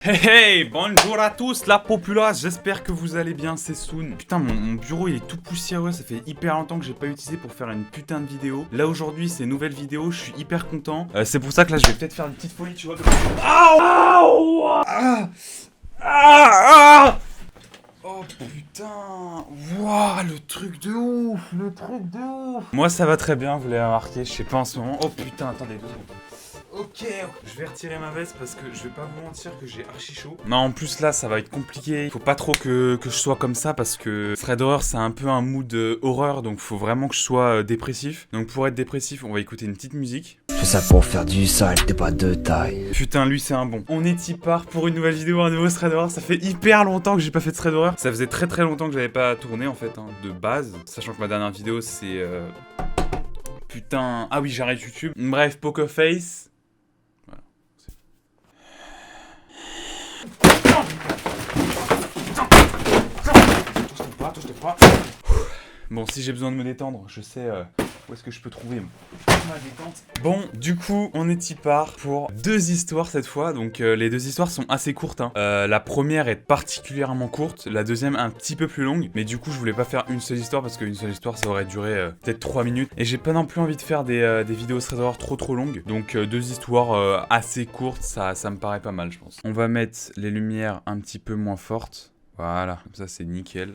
Hey hey, bonjour à tous la populace, j'espère que vous allez bien, c'est Soon. Putain, mon bureau il est tout poussiéreux, ça fait hyper longtemps que j'ai pas utilisé pour faire une putain de vidéo. Là aujourd'hui c'est une nouvelle vidéo, je suis hyper content. C'est pour ça que là je vais peut-être faire une petite folie, tu vois. Oh putain, waouh, le truc de ouf, Moi ça va très bien, vous l'avez remarqué, je sais pas en ce moment. Oh putain, attendez 2 secondes. Ok, je vais retirer ma veste parce que je vais pas vous mentir que j'ai archi chaud. Non, en plus là, ça va être compliqué. Faut pas trop que je sois comme ça parce que Fred Horror, c'est un peu un mood horreur, donc faut vraiment que je sois dépressif. Donc pour être dépressif, on va écouter une petite musique. Je fais ça pour faire du sale, t'es pas de taille. Putain, lui c'est un bon. On est y part pour une nouvelle vidéo, un nouveau thread horror. Ça fait hyper longtemps que j'ai pas fait de thread horror. Ça faisait très longtemps que j'avais pas tourné en fait, de base. Sachant que ma dernière vidéo c'est... Putain... Ah oui, j'arrête YouTube. Bref, Poker Face. Bon, si j'ai besoin de me détendre, je sais où est-ce que je peux trouver ma détente. Bon, du coup, on est y part pour 2 histoires cette fois. Donc, les 2 histoires sont assez courtes. La première est particulièrement courte, la deuxième un petit peu plus longue. Mais du coup, je voulais pas faire une seule histoire parce qu'une seule histoire, ça aurait duré peut-être 3 minutes. Et j'ai pas non plus envie de faire des vidéos très horreur trop longues. Donc, 2 histoires assez courtes, ça me paraît pas mal, je pense. On va mettre les lumières un petit peu moins fortes. Voilà, comme ça c'est nickel.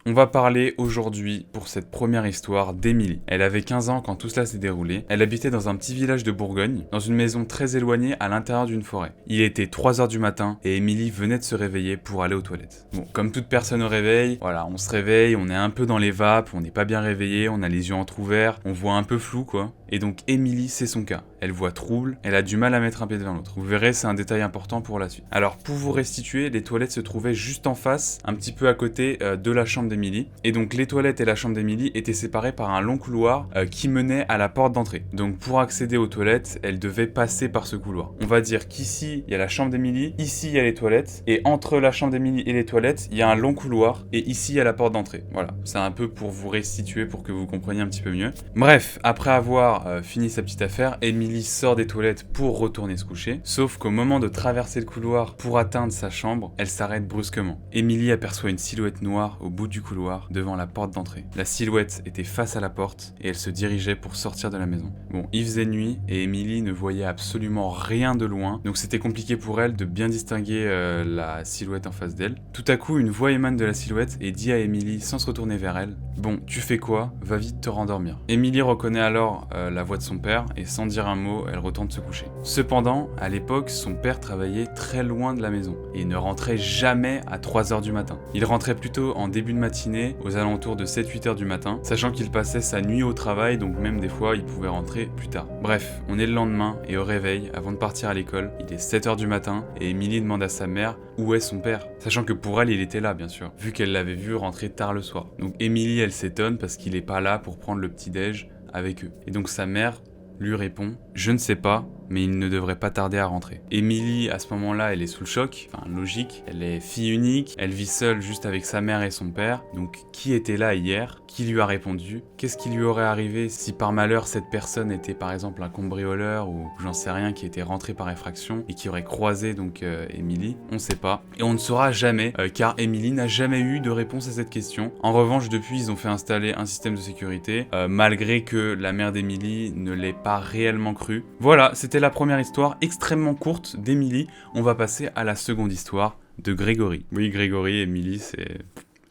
On va parler aujourd'hui, pour cette première histoire, d'Emilie. Elle avait 15 ans quand tout cela s'est déroulé. Elle habitait dans un petit village de Bourgogne, dans une maison très éloignée à l'intérieur d'une forêt. Il était 3h du matin et Emilie venait de se réveiller pour aller aux toilettes. Bon, comme toute personne au réveil, voilà, on se réveille, on est un peu dans les vapes, on n'est pas bien réveillé, on a les yeux entrouverts, on voit un peu flou quoi. Et donc Emilie, c'est son cas. Elle voit trouble, elle a du mal à mettre un pied devant l'autre. Vous verrez, c'est un détail important pour la suite. Alors, pour vous restituer, les toilettes se trouvaient juste en face, un petit peu à côté de la chambre d'Emilie. Et donc, les toilettes et la chambre d'Emilie étaient séparées par un long couloir qui menait à la porte d'entrée. Donc, pour accéder aux toilettes, elle devait passer par ce couloir. On va dire qu'ici, il y a la chambre d'Emilie, ici, il y a les toilettes, et entre la chambre d'Emilie et les toilettes, il y a un long couloir, et ici, il y a la porte d'entrée. Voilà, c'est un peu pour vous restituer, pour que vous compreniez un petit peu mieux. Bref, après avoir fini sa petite affaire, Emilie sort des toilettes pour retourner se coucher, sauf qu'au moment de traverser le couloir pour atteindre sa chambre, elle s'arrête brusquement. Emilie aperçoit une silhouette noire au bout du couloir, devant la porte d'entrée. La silhouette était face à la porte, et elle se dirigeait pour sortir de la maison. Bon, il faisait nuit, et Emilie ne voyait absolument rien de loin, donc c'était compliqué pour elle de bien distinguer la silhouette en face d'elle. Tout à coup, une voix émane de la silhouette et dit à Emilie, sans se retourner vers elle, « Bon, tu fais quoi? Va vite te rendormir. » Emilie reconnaît alors la voix de son père, et sans dire un mot, elle retourne se coucher. Cependant, à l'époque, son père travaillait très loin de la maison, et ne rentrait jamais à 3h du matin. Il rentrait plutôt en début de matinée, aux alentours de 7-8h du matin, sachant qu'il passait sa nuit au travail, donc même des fois, il pouvait rentrer plus tard. Bref, on est le lendemain, et au réveil, avant de partir à l'école, il est 7h du matin, et Emilie demande à sa mère où est son père, sachant que pour elle, il était là, bien sûr, vu qu'elle l'avait vu rentrer tard le soir. Donc Emilie, elle s'étonne parce qu'il est pas là pour prendre le petit-déj avec eux. Et donc sa mère lui répond « Je ne sais pas, mais il ne devrait pas tarder à rentrer. » Emilie, à ce moment-là, elle est sous le choc, enfin logique, elle est fille unique, elle vit seule juste avec sa mère et son père, donc qui était là hier? Qui lui a répondu? Qu'est-ce qui lui aurait arrivé si par malheur cette personne était par exemple un cambrioleur ou j'en sais rien qui était rentré par effraction et qui aurait croisé donc Emilie? On sait pas. Et on ne saura jamais, car Emilie n'a jamais eu de réponse à cette question. En revanche, depuis, ils ont fait installer un système de sécurité, malgré que la mère d'Emilie ne l'ait pas réellement cru. Voilà, c'était la première histoire extrêmement courte d'Emilie. On va passer à la seconde histoire de Grégory. Oui, Grégory, Emilie, c'est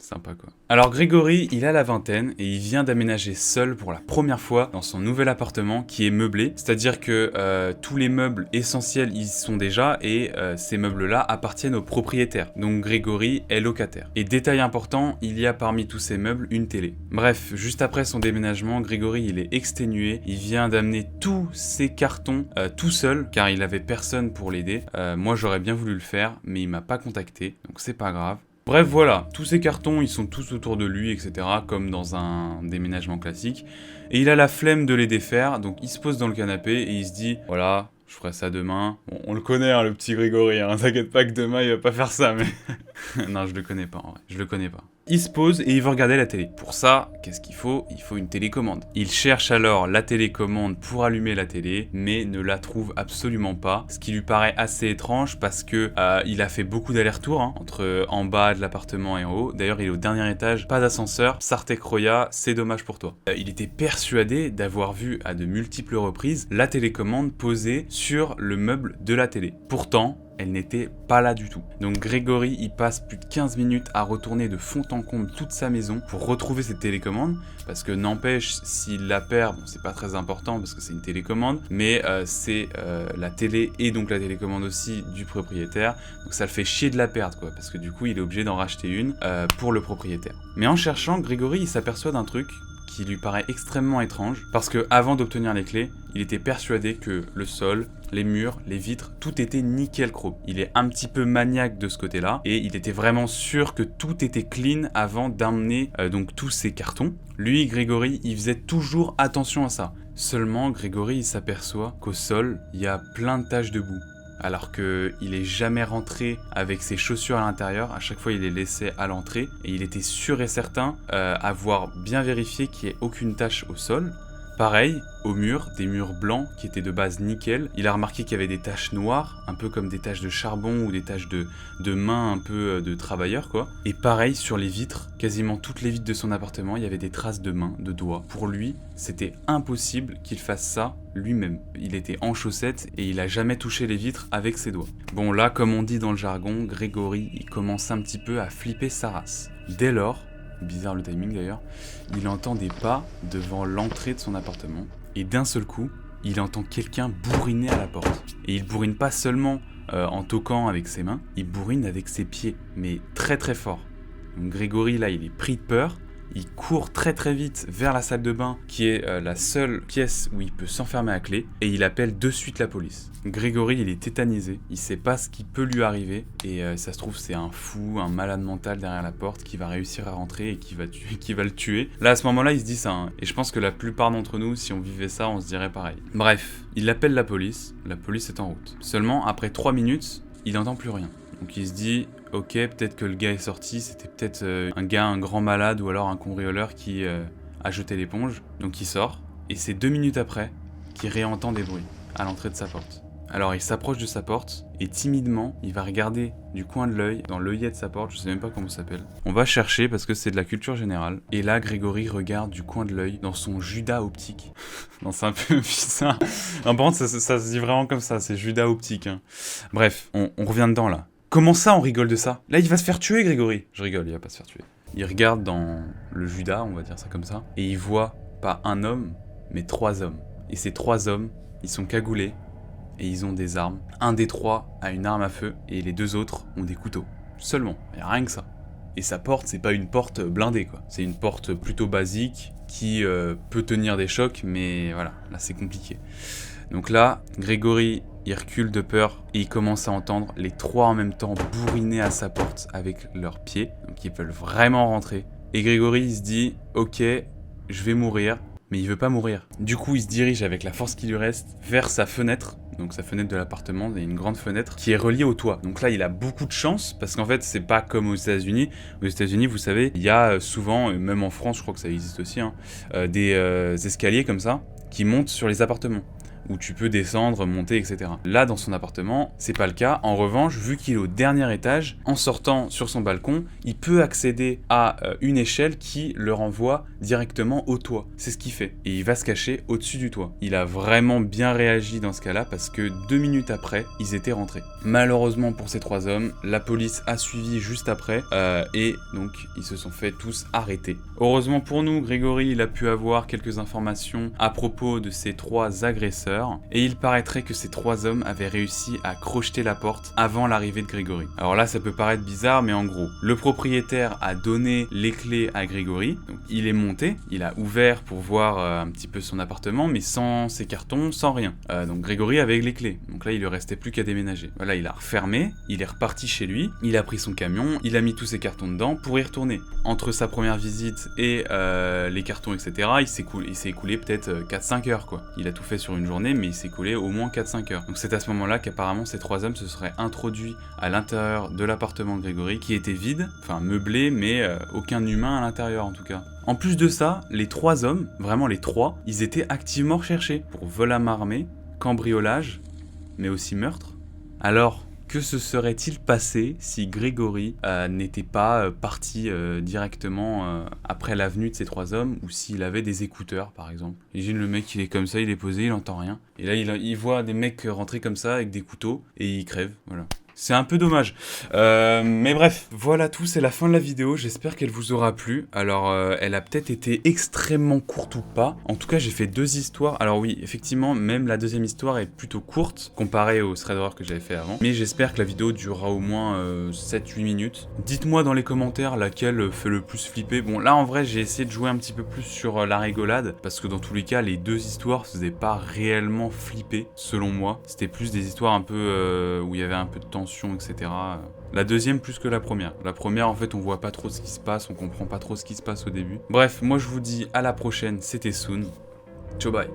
sympa quoi. Alors Grégory, il a la vingtaine et il vient d'aménager seul pour la première fois dans son nouvel appartement qui est meublé, c'est-à-dire que tous les meubles essentiels y sont déjà et ces meubles-là appartiennent au propriétaire. Donc Grégory est locataire. Et détail important, il y a parmi tous ces meubles une télé. Bref, juste après son déménagement, Grégory il est exténué, il vient d'amener tous ses cartons tout seul car il avait personne pour l'aider. Moi j'aurais bien voulu le faire mais il m'a pas contacté, donc c'est pas grave. Bref, voilà, tous ces cartons, ils sont tous autour de lui, etc., comme dans un déménagement classique. Et il a la flemme de les défaire, donc il se pose dans le canapé et il se dit, voilà, je ferai ça demain. Bon, on le connaît, hein, le petit Grégory, hein, t'inquiète pas que demain il va pas faire ça, mais... non, je le connais pas, en vrai, je le connais pas. Il se pose et il veut regarder la télé. Pour ça, qu'est-ce qu'il faut? Il faut une télécommande. Il cherche alors la télécommande pour allumer la télé, mais ne la trouve absolument pas, ce qui lui paraît assez étrange parce que il a fait beaucoup d'allers-retours entre en bas de l'appartement et en haut. D'ailleurs, il est au dernier étage, pas d'ascenseur. Sartek Roya, c'est dommage pour toi. Il était persuadé d'avoir vu à de multiples reprises la télécommande posée sur le meuble de la télé. Pourtant, elle n'était pas là du tout. Donc Grégory, il passe plus de 15 minutes à retourner de fond en comble toute sa maison pour retrouver cette télécommande, parce que n'empêche, s'il la perd, bon, c'est pas très important parce que c'est une télécommande, mais c'est la télé et donc la télécommande aussi du propriétaire, donc ça le fait chier de la perdre, quoi, parce que du coup, il est obligé d'en racheter une pour le propriétaire. Mais en cherchant, Grégory, il s'aperçoit d'un truc qui lui paraît extrêmement étrange, parce que avant d'obtenir les clés, il était persuadé que le sol, les murs, les vitres, tout était nickel chrome. Il est un petit peu maniaque de ce côté-là, et il était vraiment sûr que tout était clean avant d'emmener donc tous ces cartons. Lui, Grégory, il faisait toujours attention à ça. Seulement, Grégory, il s'aperçoit qu'au sol, il y a plein de taches de boue. Alors qu'il est jamais rentré avec ses chaussures à l'intérieur, à chaque fois il les laissait à l'entrée, et il était sûr et certain avoir bien vérifié qu'il n'y ait aucune tache au sol. Pareil, au mur, des murs blancs qui étaient de base nickel, il a remarqué qu'il y avait des taches noires, un peu comme des taches de charbon ou des taches de mains un peu de travailleurs quoi. Et pareil sur les vitres, quasiment toutes les vitres de son appartement, il y avait des traces de mains, de doigts. Pour lui, c'était impossible qu'il fasse ça lui-même. Il était en chaussettes et il a jamais touché les vitres avec ses doigts. Bon là, comme on dit dans le jargon, Grégory, il commence un petit peu à flipper sa race. Dès lors, bizarre le timing d'ailleurs, il entend des pas devant l'entrée de son appartement et d'un seul coup, il entend quelqu'un bourriner à la porte. Et il bourrine pas seulement en toquant avec ses mains, il bourrine avec ses pieds, mais très très fort. Donc Grégory là, il est pris de peur. Il court très très vite vers la salle de bain qui est la seule pièce où il peut s'enfermer à clé et il appelle de suite la police. Grégory il est tétanisé, il sait pas ce qui peut lui arriver et ça se trouve c'est un fou, un malade mental derrière la porte qui va réussir à rentrer et qui va le tuer. Là à ce moment là il se dit ça et je pense que la plupart d'entre nous si on vivait ça on se dirait pareil. Bref, il appelle la police est en route. Seulement après 3 minutes il n'entend plus rien. Donc il se dit, ok, peut-être que le gars est sorti, c'était peut-être un grand malade ou alors un cambrioleur qui a jeté l'éponge. Donc il sort, et c'est 2 minutes après qu'il réentend des bruits à l'entrée de sa porte. Alors il s'approche de sa porte, et timidement, il va regarder du coin de l'œil, dans l'œillet de sa porte, je sais même pas comment ça s'appelle. On va chercher parce que c'est de la culture générale. Et là, Grégory regarde du coin de l'œil dans son Judas optique. Non, c'est un peu bizarre. En par contre, ça se dit vraiment comme ça, c'est Judas optique. Hein. Bref, on revient dedans là. Comment ça, on rigole de ça? Là, il va se faire tuer, Grégory. Je rigole, il va pas se faire tuer. Il regarde dans le Judas, on va dire ça comme ça, et il voit pas un homme, mais 3 hommes. Et ces 3 hommes, ils sont cagoulés, et ils ont des armes. Un des 3 a une arme à feu, et les 2 autres ont des couteaux. Seulement, y a rien que ça. Et sa porte, c'est pas une porte blindée, quoi. C'est une porte plutôt basique, qui peut tenir des chocs, mais voilà, là c'est compliqué. Donc là, Grégory, il recule de peur et il commence à entendre les 3 en même temps bourriner à sa porte avec leurs pieds. Donc ils veulent vraiment rentrer. Et Grégory, il se dit, ok, je vais mourir, mais il veut pas mourir. Du coup, il se dirige avec la force qui lui reste vers sa fenêtre. Donc sa fenêtre de l'appartement, il y a une grande fenêtre qui est reliée au toit. Donc là, il a beaucoup de chance parce qu'en fait, c'est pas comme aux États-Unis. Aux États-Unis, vous savez, il y a souvent, même en France, je crois que ça existe aussi, des escaliers comme ça qui montent sur les appartements, où tu peux descendre, monter, etc. Là, dans son appartement, c'est pas le cas. En revanche, vu qu'il est au dernier étage, en sortant sur son balcon, il peut accéder à une échelle qui le renvoie directement au toit. C'est ce qu'il fait. Et il va se cacher au-dessus du toit. Il a vraiment bien réagi dans ce cas-là parce que 2 minutes après, ils étaient rentrés. Malheureusement pour ces 3 hommes, la police a suivi juste après et donc ils se sont fait tous arrêter. Heureusement pour nous, Grégory, il a pu avoir quelques informations à propos de ces 3 agresseurs. Et il paraîtrait que ces 3 hommes avaient réussi à crocheter la porte avant l'arrivée de Grégory. Alors là, ça peut paraître bizarre, mais en gros, le propriétaire a donné les clés à Grégory. Donc il est monté, il a ouvert pour voir un petit peu son appartement, mais sans ses cartons, sans rien. Donc Grégory avait les clés. Donc là, il lui restait plus qu'à déménager. Voilà, il a refermé, il est reparti chez lui, il a pris son camion, il a mis tous ses cartons dedans pour y retourner. Entre sa première visite et les cartons, etc., il s'est écoulé peut-être 4-5 heures, quoi. Il a tout fait sur une journée. tourné, mais il s'est collé au moins 4-5 heures. Donc c'est à ce moment-là qu'apparemment ces 3 hommes se seraient introduits à l'intérieur de l'appartement de Grégory, qui était vide, enfin meublé, mais aucun humain à l'intérieur en tout cas. En plus de ça, les 3 hommes, vraiment les 3, ils étaient activement recherchés pour vol à main armée, cambriolage, mais aussi meurtre. Alors, que se serait-il passé si Grégory n'était pas parti directement après la venue de ces 3 hommes, ou s'il avait des écouteurs par exemple. Imagine le mec, il est comme ça, il est posé, il entend rien. Et là, il voit des mecs rentrer comme ça avec des couteaux, et il crève, voilà. C'est un peu dommage. Mais bref, voilà tout, c'est la fin de la vidéo. J'espère qu'elle vous aura plu. Alors, elle a peut-être été extrêmement courte ou pas. En tout cas, j'ai fait 2 histoires. Alors oui, effectivement, même la deuxième histoire est plutôt courte, comparée au thread horror que j'avais fait avant. Mais j'espère que la vidéo durera au moins 7-8 minutes. Dites-moi dans les commentaires laquelle fait le plus flipper. Bon, là, en vrai, j'ai essayé de jouer un petit peu plus sur la rigolade, parce que dans tous les cas, les 2 histoires faisaient pas réellement flipper, selon moi. C'était plus des histoires un peu où il y avait un peu de tension, etc. La deuxième plus que la première. La première, en fait, on voit pas trop ce qui se passe, on comprend pas trop ce qui se passe au début. Bref, moi je vous dis à la prochaine, c'était Soon. Ciao, bye.